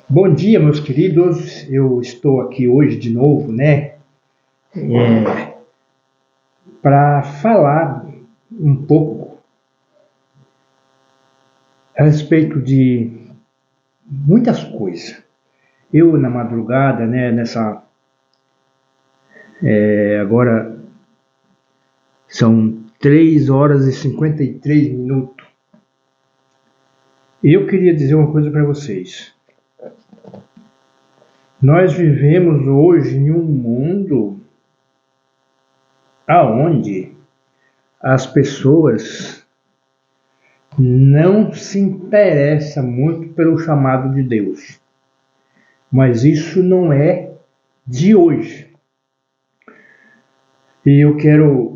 Bom dia, meus queridos. Eu estou aqui hoje de novo, né, para falar um pouco a respeito de muitas coisas. Eu, na madrugada, né, agora são 3 horas e 53 minutos. E eu queria dizer uma coisa para vocês. Nós vivemos hoje em um mundo aonde as pessoas não se interessam muito pelo chamado de Deus. Mas isso não é de hoje. E eu quero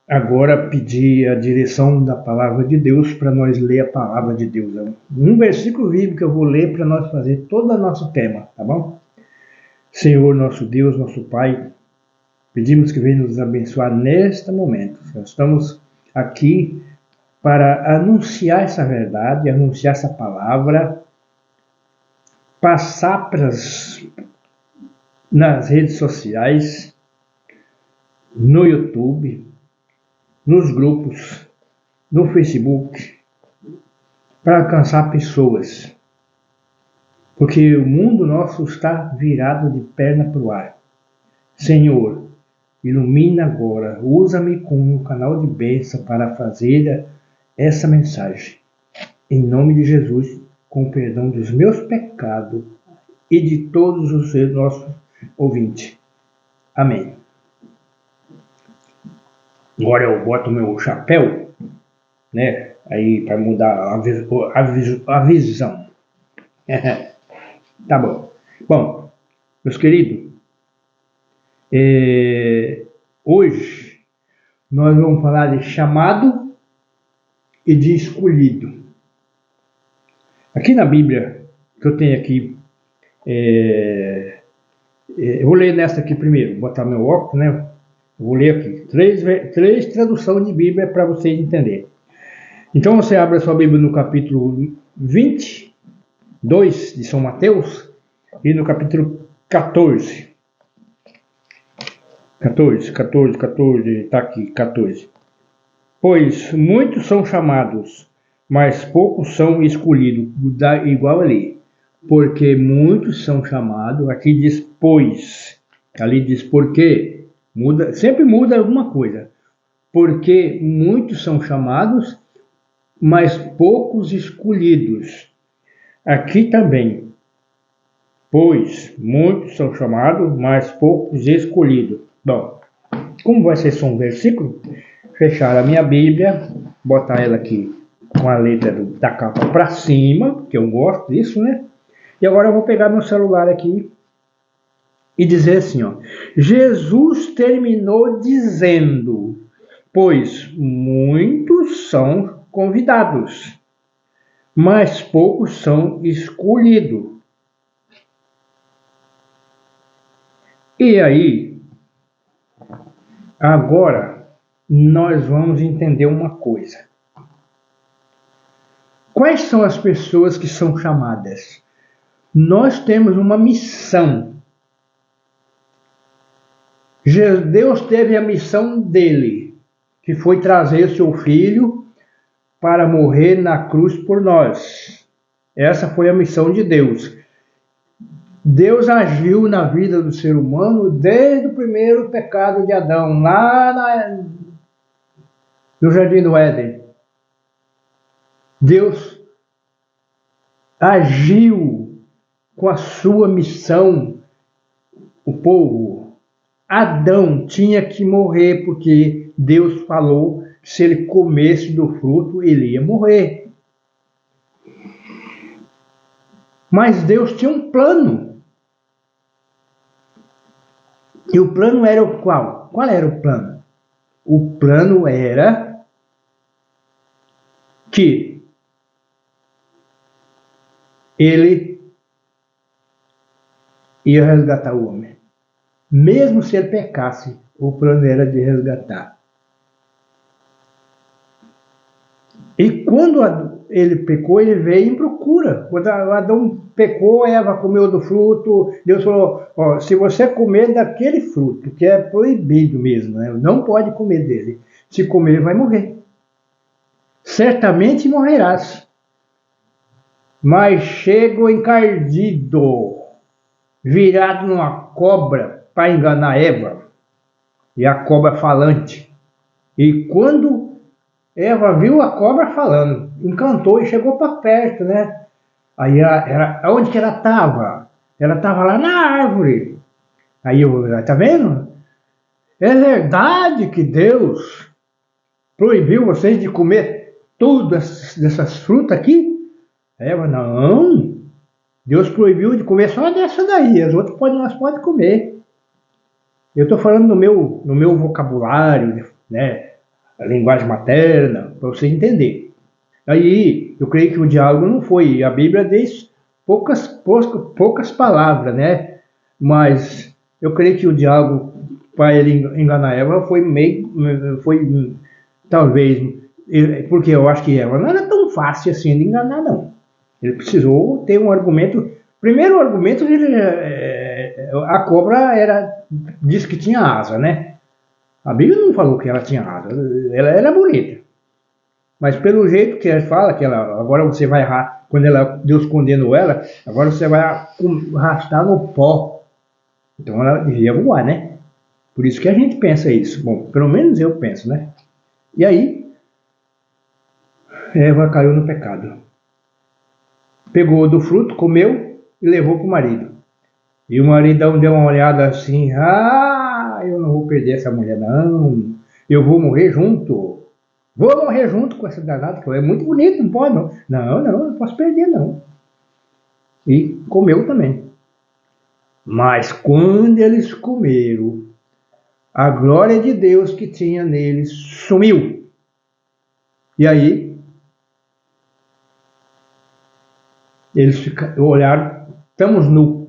agora pedir a direção da palavra de Deus para nós ler a palavra de Deus. Um versículo bíblico que eu vou ler para nós fazer todo o nosso tema, tá bom? Senhor, nosso Deus, nosso Pai, pedimos que venha nos abençoar neste momento. Nós estamos aqui para anunciar essa verdade, anunciar essa palavra, passar nas redes sociais, no YouTube, nos grupos, no Facebook, para alcançar pessoas. Porque o mundo nosso está virado de perna para o ar. Senhor, ilumina agora, usa-me como um canal de bênção para fazer essa mensagem. Em nome de Jesus, com perdão dos meus pecados e de todos os nossos ouvintes. Amém. Agora eu boto meu chapéu, né? Aí para mudar a visão. Tá bom. Bom, meus queridos, hoje nós vamos falar de chamado e de escolhido. Aqui na Bíblia que eu tenho aqui, eu vou ler nessa aqui primeiro, vou botar meu óculos, né? Eu vou ler aqui três traduções de Bíblia para vocês entenderem. Então você abre a sua Bíblia no capítulo 22 de São Mateus e no capítulo 14. 14, tá aqui, 14. Pois muitos são chamados, mas poucos são escolhidos. Igual ali. Porque muitos são chamados, aqui diz pois, ali diz porque. Sempre muda alguma coisa. Porque muitos são chamados, mas poucos escolhidos. Aqui também. Pois muitos são chamados, mas poucos escolhidos. Bom, como vai ser só um versículo, fechar a minha Bíblia, botar ela aqui com a letra da capa para cima, que eu gosto disso, né? E agora eu vou pegar meu celular aqui e dizer assim, ó. Jesus terminou dizendo, pois muitos são convidados, mas poucos são escolhidos. E aí, agora, nós vamos entender uma coisa. Quais são as pessoas que são chamadas? Nós temos uma missão. Deus teve a missão dele, que foi trazer seu filho para morrer na cruz por nós. Essa foi a missão de Deus. Deus agiu na vida do ser humano desde o primeiro pecado de Adão, lá no Jardim do Éden. Deus agiu com a sua missão. O povo, Adão, tinha que morrer porque Deus falou que se ele comesse do fruto, ele ia morrer. Mas Deus tinha um plano. E o plano era o qual? Qual era o plano? O plano era que ele ia resgatar o homem. Mesmo se ele pecasse, o plano era de resgatar. E quando ele pecou, ele veio em procura. Quando Adão pecou, Eva comeu do fruto, Deus falou, ó, se você comer daquele fruto, que é proibido mesmo, né? Não pode comer dele. Se comer, vai morrer. Certamente morrerás. Mas chega o encardido, virado numa cobra, para enganar Eva. E a cobra falante. E quando Eva viu a cobra falando, encantou e chegou para perto, né? Aí onde que ela estava? Ela estava lá na árvore. Aí eu, tá vendo? É verdade que Deus proibiu vocês de comer tudo dessas frutas aqui? Eva, não. Deus proibiu de comer só dessa daí. As outras nós podemos comer. Eu estou falando no meu vocabulário, né? A linguagem materna, para você entender. Aí, eu creio que o diálogo não foi. A Bíblia diz poucas palavras, né? Mas eu creio que o diálogo para ele enganar Eva foi talvez, porque eu acho que Eva não era tão fácil assim de enganar, não. Ele precisou ter um argumento. Primeiro argumento, a cobra disse que tinha asa, né? A Bíblia não falou que ela tinha asa. Ela era bonita. Mas pelo jeito que ela fala, que ela, agora você vai, quando Deus condenou ela, agora você vai arrastar no pó. Então ela devia voar, né? Por isso que a gente pensa isso. Bom, pelo menos eu penso, né? E aí, Eva caiu no pecado. Pegou do fruto, comeu e levou para o marido. E o maridão deu uma olhada assim, eu não vou perder essa mulher não, eu vou morrer junto. Vou morrer junto com essa danada, que é muito bonito, não pode não. Não posso perder não. E comeu também. Mas quando eles comeram, a glória de Deus que tinha neles sumiu. E aí, eles olharam, estamos nus.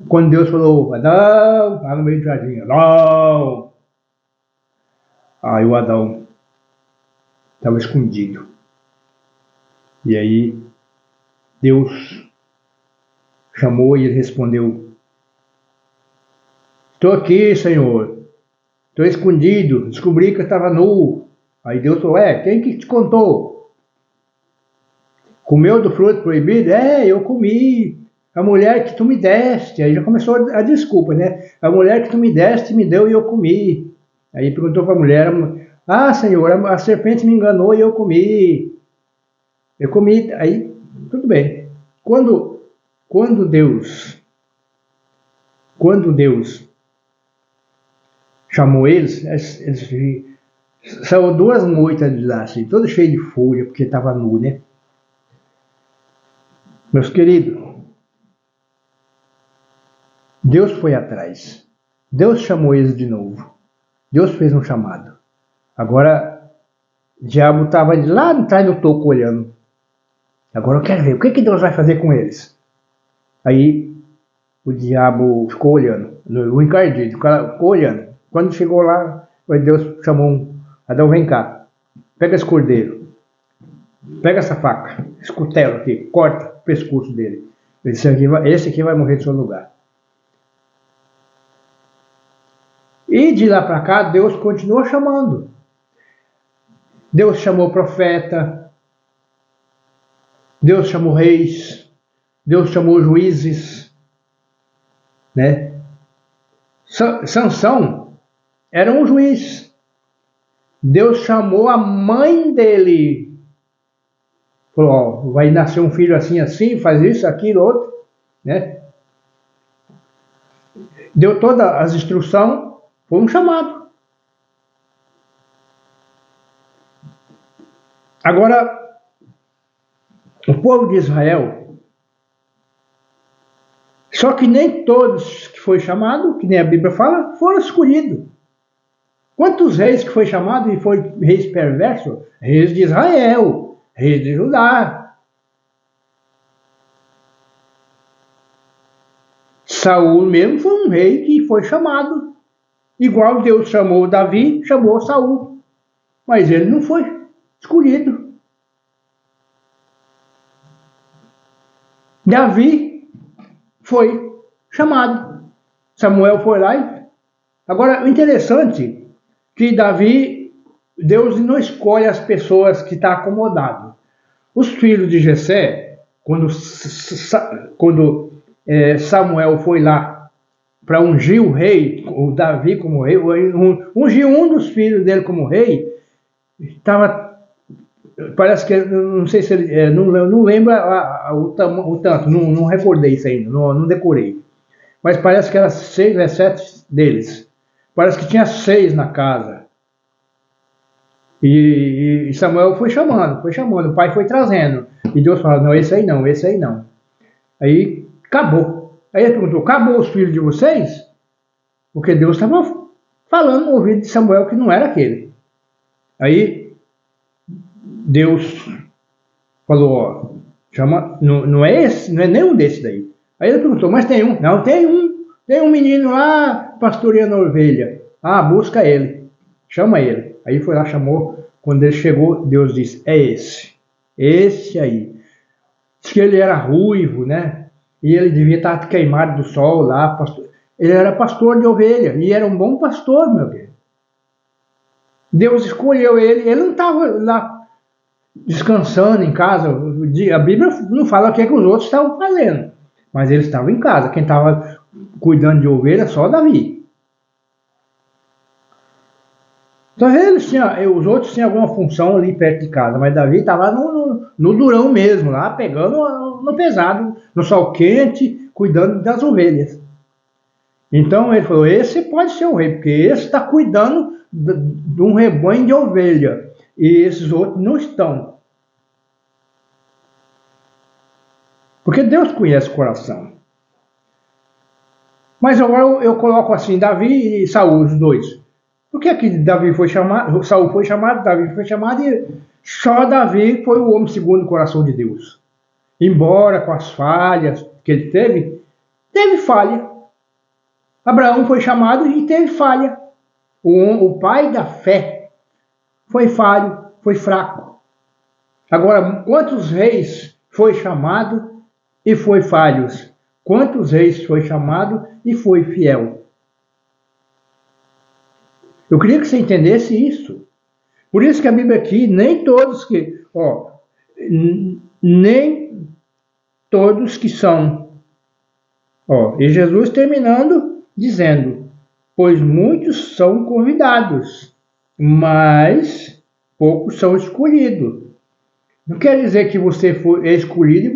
Quando Deus falou, Adão, lá no meio do jardim, Adão. Aí o Adão estava escondido. E aí Deus chamou e ele respondeu, estou aqui, Senhor. Estou escondido, descobri que eu estava nu. Aí Deus falou, quem que te contou? Comeu do fruto proibido? Eu comi. A mulher que tu me deste. Aí já começou a desculpa, né? A mulher que tu me deste me deu e eu comi. Aí perguntou para a mulher, Senhor, a serpente me enganou e eu comi. Eu comi, aí tudo bem. Quando Deus chamou eles saiu duas moitas de lá, assim, todo cheio de folha, porque estava nu, né? Meus queridos, Deus foi atrás. Deus chamou eles de novo. Deus fez um chamado. Agora, o diabo estava lá atrás do toco olhando. Agora eu quero ver, o que Deus vai fazer com eles? Aí, o diabo ficou olhando. O encardido ficou olhando. Quando chegou lá, Deus chamou Adão, vem cá. Pega esse cordeiro. Pega essa faca. Esse cutelo aqui. Corta o pescoço dele. Esse aqui vai morrer no seu lugar. E de lá para cá, Deus continuou chamando. Deus chamou profeta. Deus chamou reis. Deus chamou juízes. Né? Sansão era um juiz. Deus chamou a mãe dele. Falou, vai nascer um filho assim, assim, faz isso, aquilo, outro. Né? Deu todas as instruções. Foi um chamado. Agora, o povo de Israel, só que nem todos que foi chamado, que nem a Bíblia fala, foram escolhidos. Quantos reis que foi chamado e foi reis perversos? Reis de Israel, reis de Judá. Saul mesmo foi um rei que foi chamado. Igual Deus chamou Davi, chamou Saul. Mas ele não foi escolhido. Davi foi chamado. Samuel foi lá e... Agora, o interessante é que Davi, Deus não escolhe as pessoas que estão acomodadas. Os filhos de Jessé, quando Samuel foi lá para ungir o rei, o Davi como rei, ungiu um dos filhos dele como rei, estava, parece que, não sei se ele, não lembro o tanto, não recordei isso ainda, não decorei, mas parece que era 6, 7 deles, parece que tinha 6 na casa, e Samuel foi chamando, o pai foi trazendo, e Deus falou, não, esse aí não, esse aí não, aí acabou. Aí ele perguntou, acabou os filhos de vocês? Porque Deus estava falando no ouvido de Samuel que não era aquele. Aí Deus falou, ó, chama, não é esse, não é nenhum desses daí. Aí ele perguntou, mas tem um? Não, tem um menino lá pastoreando a ovelha. Ah, busca ele, chama ele. Aí foi lá, chamou, quando ele chegou, Deus disse, é esse aí. Diz que ele era ruivo, né? E ele devia estar queimado do sol lá, pastor. Ele era pastor de ovelha, e era um bom pastor, meu Deus. Deus escolheu ele não estava lá descansando em casa. A Bíblia não fala o que os outros estavam fazendo, mas ele estava em casa. Quem estava cuidando de ovelha só Davi. Então os outros tinham alguma função ali perto de casa, mas Davi estava no durão mesmo, lá pegando no pesado, no sol quente, cuidando das ovelhas. Então ele falou, esse pode ser o rei, porque esse está cuidando de um rebanho de ovelha, e esses outros não estão. Porque Deus conhece o coração. Mas agora eu coloco assim, Davi e Saul, os dois. Por que Davi foi chamado, Saul foi chamado, Davi foi chamado, e só Davi foi o homem segundo o coração de Deus. Embora com as falhas que ele teve falha. Abraão foi chamado e teve falha. O pai da fé foi falho, foi fraco. Agora, quantos reis foi chamado e foi falhos? Quantos reis foi chamado e foi fiel? Eu queria que você entendesse isso. Por isso que a Bíblia aqui, nem todos que são. E Jesus terminando dizendo, pois muitos são convidados, mas poucos são escolhidos. Não quer dizer que você é escolhido e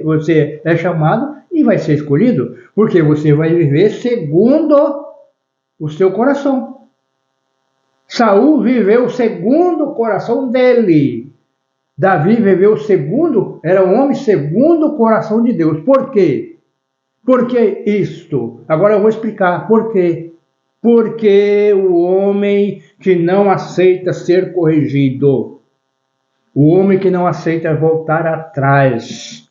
você é chamado e vai ser escolhido, porque você vai viver segundo o seu coração. Saul viveu segundo o coração dele. Davi viveu segundo, era um homem segundo o coração de Deus. Por quê? Por que isto? Agora eu vou explicar por quê. Porque o homem que não aceita ser corrigido, o homem que não aceita voltar atrás,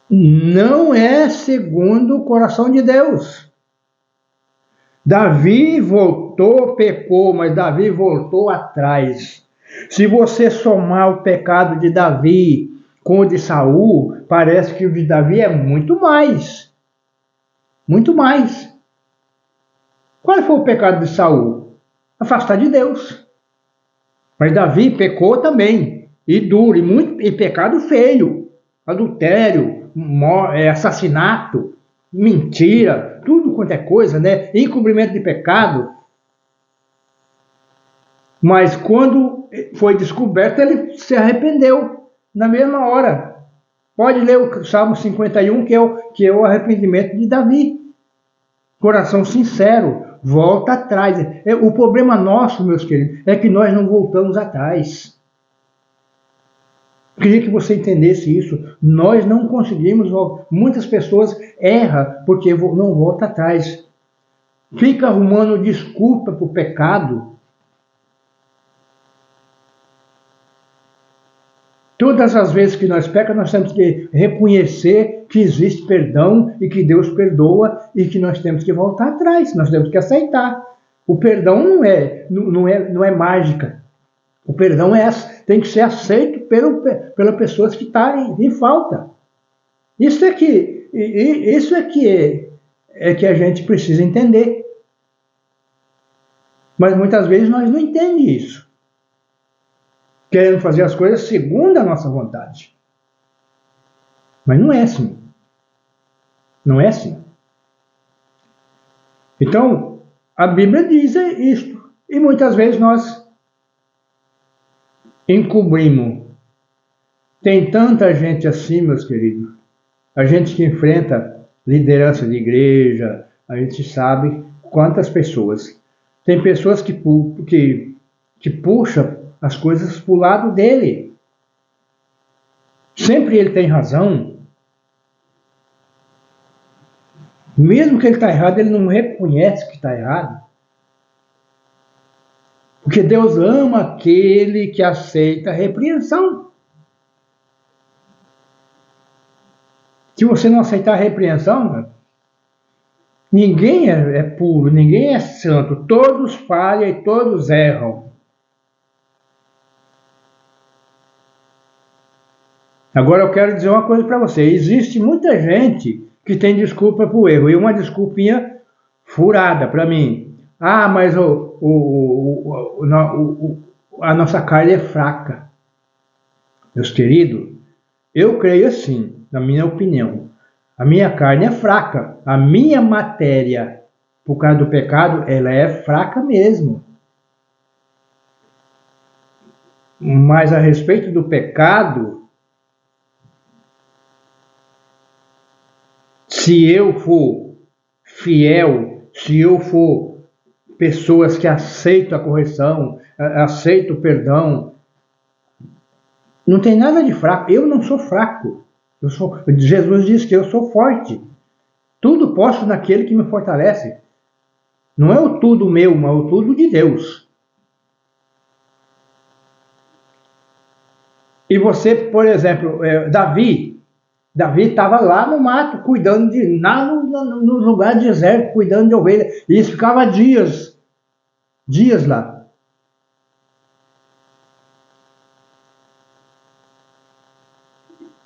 não é segundo o coração de Deus. Davi voltou, pecou, mas Davi voltou atrás. Se você somar o pecado de Davi com o de Saul, parece que o de Davi é muito mais. Muito mais. Qual foi o pecado de Saul? Afastar de Deus. Mas Davi pecou também. E duro, e pecado feio. Adultério, assassinato, mentira, tudo quanto é coisa, né? Encobrimento de pecado. Mas quando foi descoberto, ele se arrependeu na mesma hora. Pode ler o Salmo 51, que é o arrependimento de Davi. Coração sincero, volta atrás. O problema nosso, meus queridos, é que nós não voltamos atrás. Queria que você entendesse isso. Nós não conseguimos voltar. Muitas pessoas erram porque não voltam atrás. Fica arrumando desculpa para o pecado. Todas as vezes que nós pecamos, nós temos que reconhecer que existe perdão e que Deus perdoa e que nós temos que voltar atrás, nós temos que aceitar. O perdão não é mágica. O perdão tem que ser aceito pelas pessoas que estão em falta. Isso é que a gente precisa entender. Mas muitas vezes nós não entendemos isso. Querendo fazer as coisas segundo a nossa vontade. Mas não é assim. Não é assim. Então, a Bíblia diz isto. E muitas vezes nós encobrimos. Tem tanta gente assim, meus queridos. A gente que enfrenta liderança de igreja, a gente sabe quantas pessoas. Tem pessoas que puxam as coisas para o lado dele. Sempre ele tem razão. Mesmo que ele está errado, ele não reconhece que está errado. Porque Deus ama aquele que aceita a repreensão. Se você não aceitar a repreensão, ninguém é puro, ninguém é santo. Todos falham e todos erram. Agora eu quero dizer uma coisa para você. Existe muita gente que tem desculpa para o erro. E uma desculpinha furada para mim. Ah, mas a nossa carne é fraca. Meus queridos, eu creio assim, na minha opinião. A minha carne é fraca. A minha matéria, por causa do pecado, ela é fraca mesmo. Mas a respeito do pecado, se eu for fiel, se eu for pessoas que aceitam a correção, aceitam o perdão, não tem nada de fraco. Eu não sou fraco. Jesus diz que eu sou forte. Tudo posso naquele que me fortalece. Não é o tudo meu, mas o tudo de Deus. E você, por exemplo, Davi estava lá no mato, cuidando lá no lugar deserto, cuidando de ovelha. E isso ficava dias lá.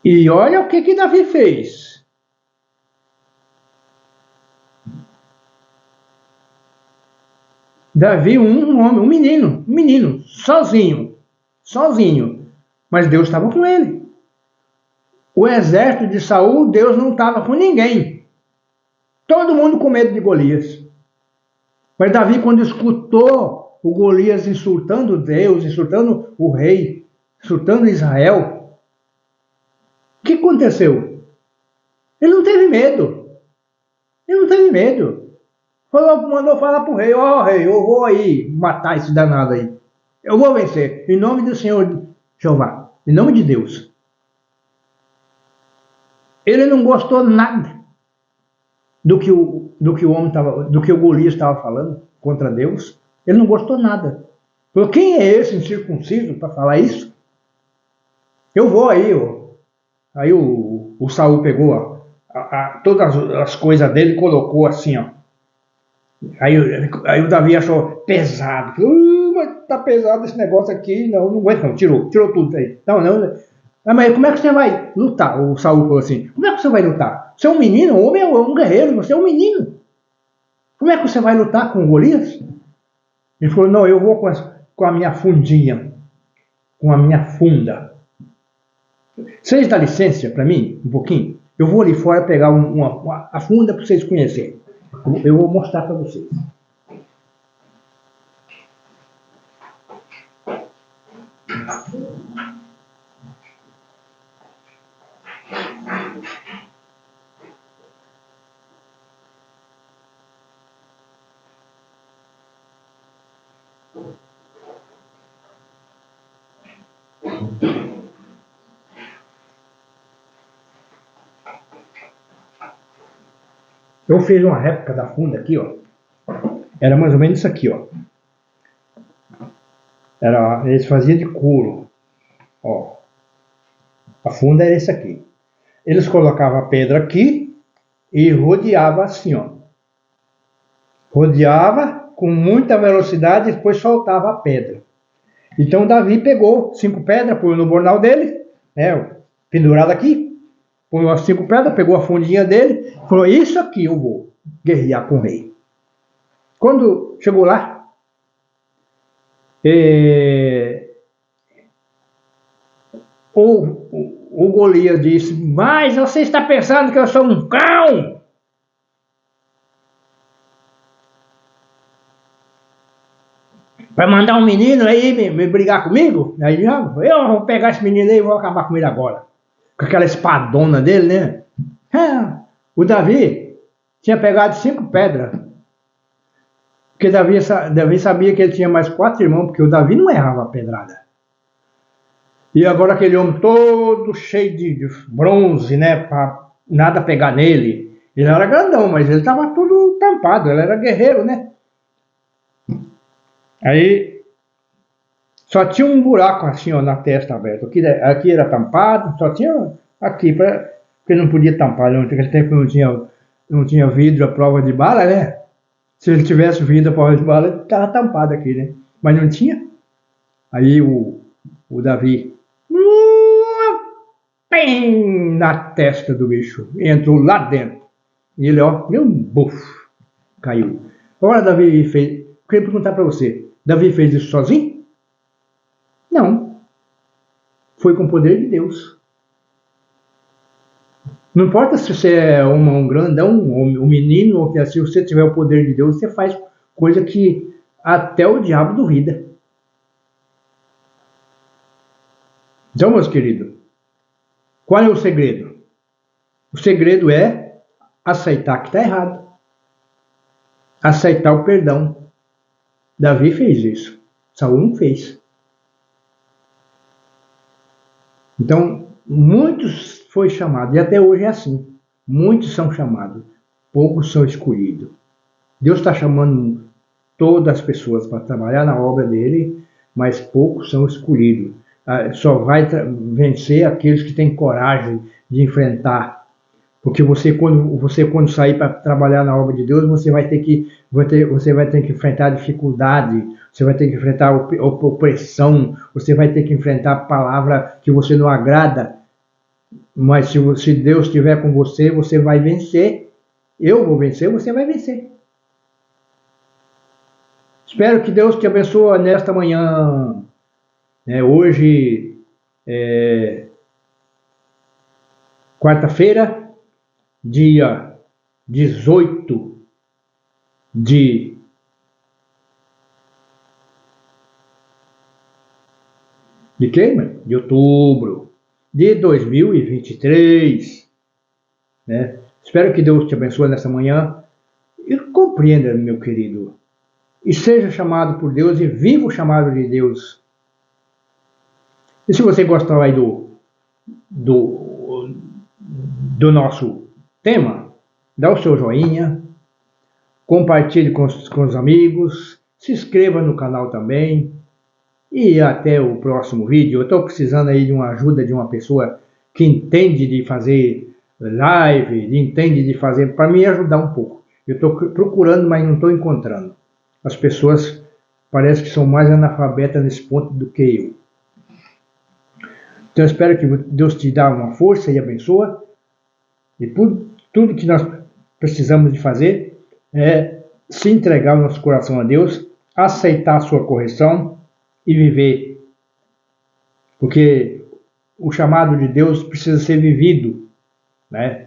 E olha o que Davi fez. Davi, um homem, um menino, sozinho. Mas Deus estava com ele. O exército de Saul, Deus não estava com ninguém. Todo mundo com medo de Golias. Mas Davi, quando escutou o Golias insultando Deus, insultando o rei, insultando Israel, o que aconteceu? Ele não teve medo. Mandou falar para o rei, rei, eu vou aí matar esse danado aí. Eu vou vencer, em nome do Senhor Jeová, em nome de Deus. Ele não gostou nada do que o Golias estava falando contra Deus. Ele não gostou nada. Falou, quem é esse incircunciso para falar isso? Eu vou aí, Aí o Saul pegou todas as coisas dele e colocou assim, ó. Aí o Davi achou pesado. Mas tá pesado esse negócio aqui. Não aguento não. Tirou tudo aí. Não. Mas como é que você vai lutar? O Saul falou assim, como é que você vai lutar? Você é um menino, um homem é um guerreiro, você é um menino. Como é que você vai lutar com o Golias? Ele falou, não, eu vou com a minha fundinha. Com a minha funda. Vocês dão licença para mim, um pouquinho? Eu vou ali fora pegar a funda para vocês conhecerem. Eu vou mostrar para vocês. Eu fiz uma réplica da funda aqui, ó. Era mais ou menos isso aqui, ó. Eles faziam de couro. Ó. A funda era esse aqui. Eles colocavam a pedra aqui e rodeava assim, ó. Rodeava com muita velocidade e depois soltava a pedra. Então Davi pegou 5 pedras, pôs no bornal dele, pendurado aqui, põe as 5 pedras, pegou a fundinha dele, falou, isso aqui eu vou guerrear com o rei. Quando chegou lá, o Golias disse, mas você está pensando que eu sou um cão? Vai mandar um menino aí me brigar comigo? Aí eu vou pegar esse menino aí e vou acabar com ele agora. Com aquela espadona dele, né? O Davi tinha pegado 5 pedras. Porque Davi sabia que ele tinha mais 4 irmãos, porque o Davi não errava a pedrada. E agora aquele homem todo cheio de bronze, né? Pra nada pegar nele. Ele era grandão, mas ele estava tudo tampado, ele era guerreiro, né? Aí só tinha um buraco assim, ó, na testa aberta. Aqui era tampado, só tinha aqui, porque não podia tampar. Naquele tempo não tinha vidro à prova de bala, né? Se ele tivesse vidro à prova de bala, ele estava tampado aqui, né? Mas não tinha. Aí o Davi, pem, na testa do bicho, entrou lá dentro. E ele, ó, meu bufo, caiu. Agora Davi fez, queria perguntar para você, Davi fez isso sozinho? Não. Foi com o poder de Deus. Não importa se você é um grandão, um menino, ou se você tiver o poder de Deus, você faz coisa que até o diabo duvida. Então, meus queridos, qual é o segredo? O segredo é aceitar que está errado. Aceitar o perdão. Davi fez isso. Saul não fez. Então, muitos foi chamado, e até hoje é assim. Muitos são chamados, poucos são escolhidos. Deus está chamando todas as pessoas para trabalhar na obra dele, mas poucos são escolhidos. Só vai vencer aqueles que têm coragem de enfrentar. Porque quando sair para trabalhar na obra de Deus, você vai ter que enfrentar dificuldade, você vai ter que enfrentar opressão, você vai ter que enfrentar palavra que você não agrada. Mas se Deus estiver com você, você vai vencer. Eu vou vencer, você vai vencer. Espero que Deus te abençoe nesta manhã. Hoje é quarta-feira, dia 18 de quê, mano? De outubro de 2023. Né? Espero que Deus te abençoe nessa manhã e compreenda, meu querido, e seja chamado por Deus e viva o chamado de Deus. E se você gostar aí do nosso tema, dá o seu joinha, compartilhe com os amigos, se inscreva no canal também e até o próximo vídeo. Eu estou precisando aí de uma ajuda de uma pessoa que entende de fazer live, entende de fazer, para me ajudar um pouco. Eu estou procurando, mas não estou encontrando. As pessoas parecem que são mais analfabetas nesse ponto do que eu. Então eu espero que Deus te dê uma força e abençoe. E tudo que nós precisamos de fazer é se entregar o nosso coração a Deus, aceitar a sua correção e viver. Porque o chamado de Deus precisa ser vivido, né?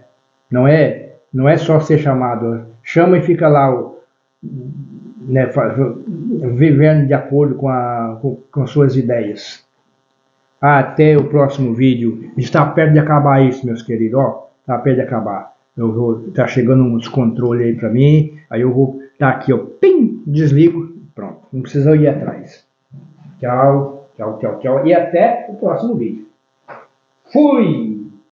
Não é só ser chamado. Chama e fica lá, né, vivendo de acordo com suas ideias. Até o próximo vídeo. Está perto de acabar isso, meus queridos. Está perto de acabar. Tá chegando um descontrole aí para mim. Aí eu vou estar aqui, pim, desligo. Pronto. Não precisa ir atrás. Tchau, tchau, tchau, tchau. E até o próximo vídeo. Fui!